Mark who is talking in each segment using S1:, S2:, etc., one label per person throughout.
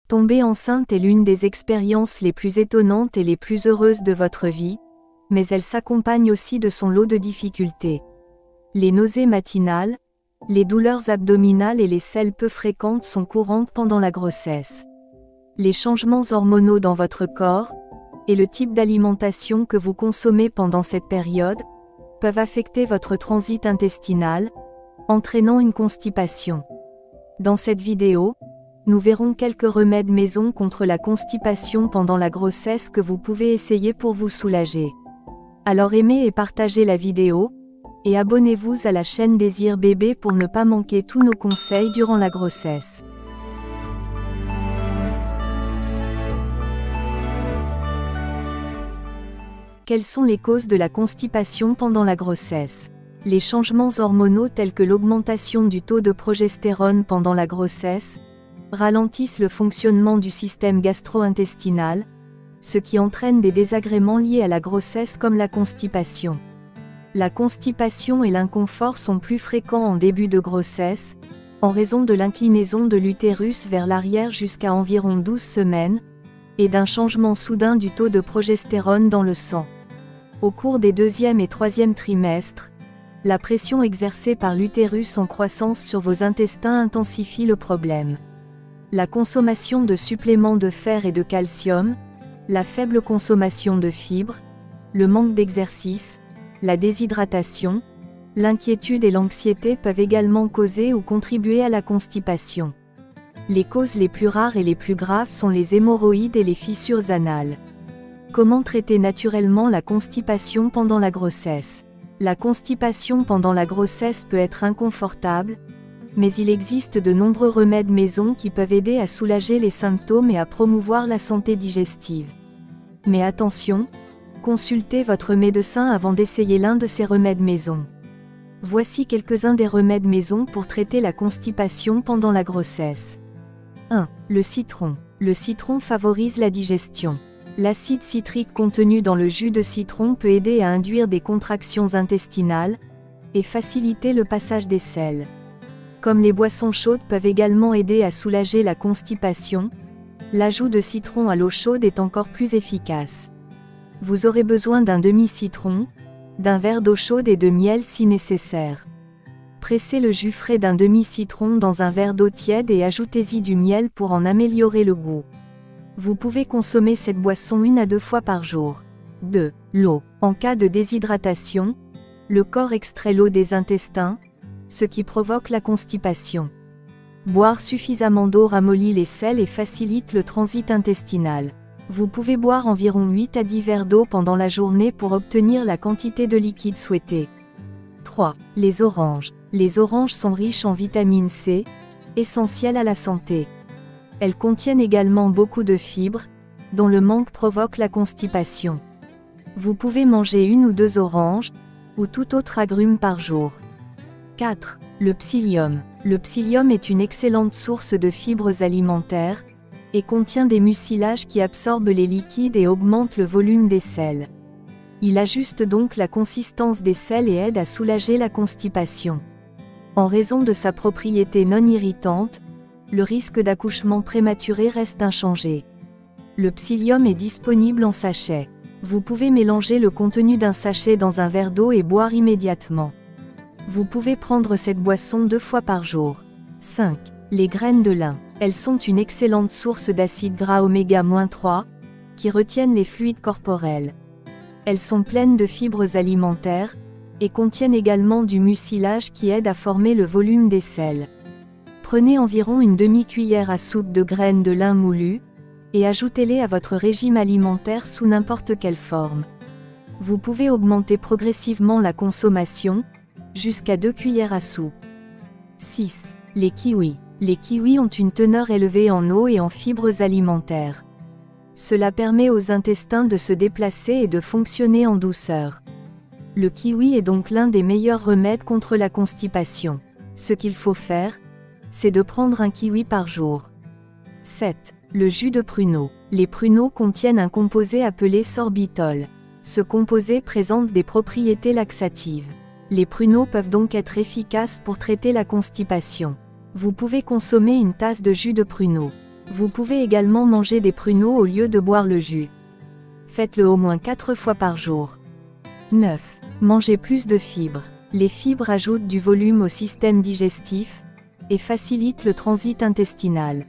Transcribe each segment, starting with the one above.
S1: Tomber enceinte est l'une des expériences les plus étonnantes et les plus heureuses de votre vie, mais elle s'accompagne aussi de son lot de difficultés. Les nausées matinales, les douleurs abdominales et les selles peu fréquentes sont courantes pendant la grossesse. Les changements hormonaux dans votre corps, et le type d'alimentation que vous consommez pendant cette période, peuvent affecter votre transit intestinal, entraînant une constipation. Dans cette vidéo, nous verrons quelques remèdes maison contre la constipation pendant la grossesse que vous pouvez essayer pour vous soulager. Alors aimez et partagez la vidéo, et abonnez-vous à la chaîne Désir Bébé pour ne pas manquer tous nos conseils durant la grossesse. Quelles sont les causes de la constipation pendant la grossesse? Les changements hormonaux tels que l'augmentation du taux de progestérone pendant la grossesse ralentissent le fonctionnement du système gastro-intestinal, ce qui entraîne des désagréments liés à la grossesse comme la constipation. La constipation et l'inconfort sont plus fréquents en début de grossesse, en raison de l'inclinaison de l'utérus vers l'arrière jusqu'à environ 12 semaines, et d'un changement soudain du taux de progestérone dans le sang. Au cours des 2e et 3e trimestres, la pression exercée par l'utérus en croissance sur vos intestins intensifie le problème. La consommation de suppléments de fer et de calcium, la faible consommation de fibres, le manque d'exercice, la déshydratation, l'inquiétude et l'anxiété peuvent également causer ou contribuer à la constipation. Les causes les plus rares et les plus graves sont les hémorroïdes et les fissures anales. Comment traiter naturellement la constipation pendant la grossesse? La constipation pendant la grossesse peut être inconfortable, mais il existe de nombreux remèdes maison qui peuvent aider à soulager les symptômes et à promouvoir la santé digestive. Mais attention, consultez votre médecin avant d'essayer l'un de ces remèdes maison. Voici quelques-uns des remèdes maison pour traiter la constipation pendant la grossesse. 1. Le citron. Le citron favorise la digestion. L'acide citrique contenu dans le jus de citron peut aider à induire des contractions intestinales et faciliter le passage des selles. Comme les boissons chaudes peuvent également aider à soulager la constipation, l'ajout de citron à l'eau chaude est encore plus efficace. Vous aurez besoin d'un demi-citron, d'un verre d'eau chaude et de miel si nécessaire. Pressez le jus frais d'un demi-citron dans un verre d'eau tiède et ajoutez-y du miel pour en améliorer le goût. Vous pouvez consommer cette boisson 1 à 2 fois par jour. 2. L'eau. En cas de déshydratation, le corps extrait l'eau des intestins, ce qui provoque la constipation. Boire suffisamment d'eau ramollit les selles et facilite le transit intestinal. Vous pouvez boire environ 8 à 10 verres d'eau pendant la journée pour obtenir la quantité de liquide souhaitée. 3. Les oranges. Les oranges sont riches en vitamine C, essentielle à la santé. Elles contiennent également beaucoup de fibres, dont le manque provoque la constipation. Vous pouvez manger 1 ou 2 oranges, ou tout autre agrume par jour. 4. Le psyllium. Le psyllium est une excellente source de fibres alimentaires, et contient des mucilages qui absorbent les liquides et augmentent le volume des selles. Il ajuste donc la consistance des selles et aide à soulager la constipation. En raison de sa propriété non irritante, le risque d'accouchement prématuré reste inchangé. Le psyllium est disponible en sachet. Vous pouvez mélanger le contenu d'un sachet dans un verre d'eau et boire immédiatement. Vous pouvez prendre cette boisson 2 fois par jour. 5. Les graines de lin. Elles sont une excellente source d'acides gras oméga-3, qui retiennent les fluides corporels. Elles sont pleines de fibres alimentaires, et contiennent également du mucilage qui aide à former le volume des selles. Prenez environ une demi-cuillère à soupe de graines de lin moulues, et ajoutez-les à votre régime alimentaire sous n'importe quelle forme. Vous pouvez augmenter progressivement la consommation, jusqu'à 2 cuillères à soupe. 6. Les kiwis. Les kiwis ont une teneur élevée en eau et en fibres alimentaires. Cela permet aux intestins de se déplacer et de fonctionner en douceur. Le kiwi est donc l'un des meilleurs remèdes contre la constipation. Ce qu'il faut faire, c'est de prendre un kiwi par jour. 7. Le jus de pruneau. Les pruneaux contiennent un composé appelé sorbitol. Ce composé présente des propriétés laxatives. Les pruneaux peuvent donc être efficaces pour traiter la constipation. Vous pouvez consommer une tasse de jus de pruneau Vous pouvez également manger des pruneaux au lieu de boire le jus. Faites-le au moins 4 fois par jour. 9. Mangez plus de fibres. Les fibres ajoutent du volume au système digestif et facilitent le transit intestinal.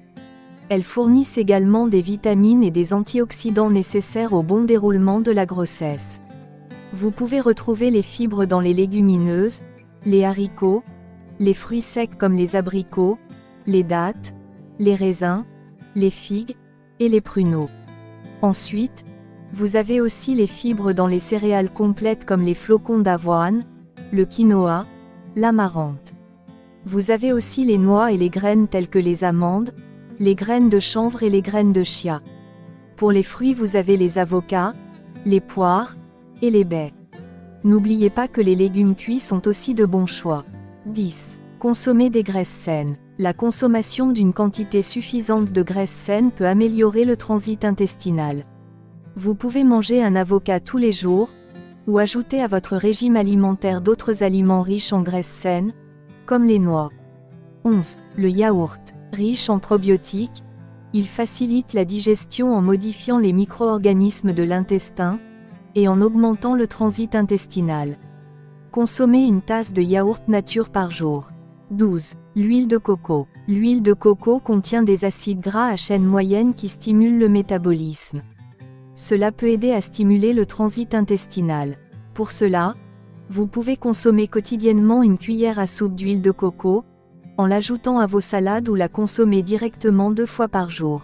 S1: Elles fournissent également des vitamines et des antioxydants nécessaires au bon déroulement de la grossesse. Vous pouvez retrouver les fibres dans les légumineuses, les haricots, les fruits secs comme les abricots, les dattes, les raisins, les figues et les pruneaux. Ensuite, vous avez aussi les fibres dans les céréales complètes comme les flocons d'avoine, le quinoa, l'amarante. Vous avez aussi les noix et les graines telles que les amandes, les graines de chanvre et les graines de chia. Pour les fruits, vous avez les avocats, les poires et les baies. N'oubliez pas que les légumes cuits sont aussi de bons choix. 10. Consommer des graisses saines. La consommation d'une quantité suffisante de graisses saines peut améliorer le transit intestinal. Vous pouvez manger un avocat tous les jours, ou ajouter à votre régime alimentaire d'autres aliments riches en graisses saines, comme les noix. 11. Le yaourt. Riche en probiotiques, il facilite la digestion en modifiant les micro-organismes de l'intestin, et en augmentant le transit intestinal. Consommez une tasse de yaourt nature par jour. 12. L'huile de coco. L'huile de coco contient des acides gras à chaîne moyenne qui stimulent le métabolisme. Cela peut aider à stimuler le transit intestinal. Pour cela, vous pouvez consommer quotidiennement une cuillère à soupe d'huile de coco, en l'ajoutant à vos salades ou la consommer directement 2 fois par jour.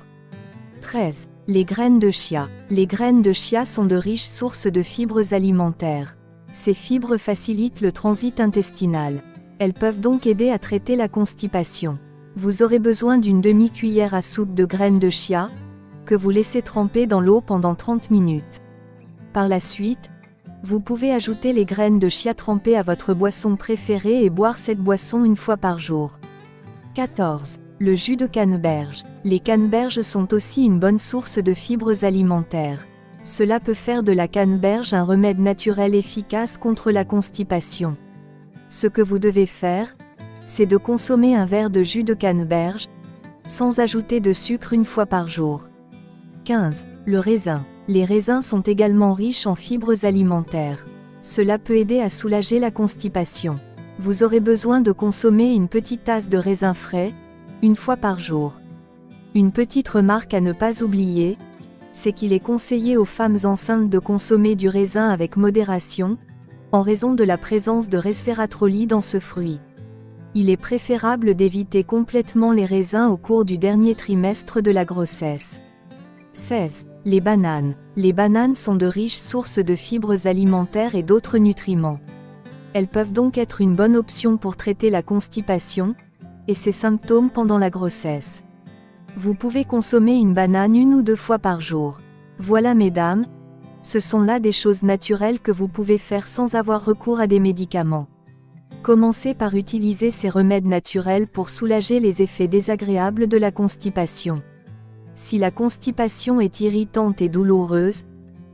S1: 13. Les graines de chia. Les graines de chia sont de riches sources de fibres alimentaires. Ces fibres facilitent le transit intestinal. Elles peuvent donc aider à traiter la constipation. Vous aurez besoin d'une demi-cuillère à soupe de graines de chia, que vous laissez tremper dans l'eau pendant 30 minutes. Par la suite, vous pouvez ajouter les graines de chia trempées à votre boisson préférée et boire cette boisson 1 fois par jour. 14. Le jus de canneberge. Les canneberges sont aussi une bonne source de fibres alimentaires. Cela peut faire de la canneberge un remède naturel efficace contre la constipation. Ce que vous devez faire, c'est de consommer un verre de jus de canneberge, sans ajouter de sucre 1 fois par jour. 15. Le raisin. Les raisins sont également riches en fibres alimentaires. Cela peut aider à soulager la constipation. Vous aurez besoin de consommer une petite tasse de raisin frais, 1 fois par jour. Une petite remarque à ne pas oublier, c'est qu'il est conseillé aux femmes enceintes de consommer du raisin avec modération, en raison de la présence de resveratrol dans ce fruit. Il est préférable d'éviter complètement les raisins au cours du dernier trimestre de la grossesse. 16. Les bananes. Les bananes sont de riches sources de fibres alimentaires et d'autres nutriments. Elles peuvent donc être une bonne option pour traiter la constipation et ses symptômes pendant la grossesse. Vous pouvez consommer une banane 1 ou 2 fois par jour. Voilà mesdames, ce sont là des choses naturelles que vous pouvez faire sans avoir recours à des médicaments. Commencez par utiliser ces remèdes naturels pour soulager les effets désagréables de la constipation. Si la constipation est irritante et douloureuse,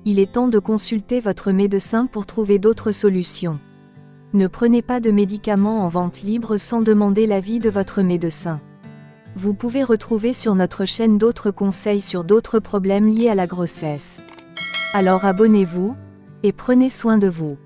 S1: il est temps de consulter votre médecin pour trouver d'autres solutions. Ne prenez pas de médicaments en vente libre sans demander l'avis de votre médecin. Vous pouvez retrouver sur notre chaîne d'autres conseils sur d'autres problèmes liés à la grossesse. Alors abonnez-vous, et prenez soin de vous.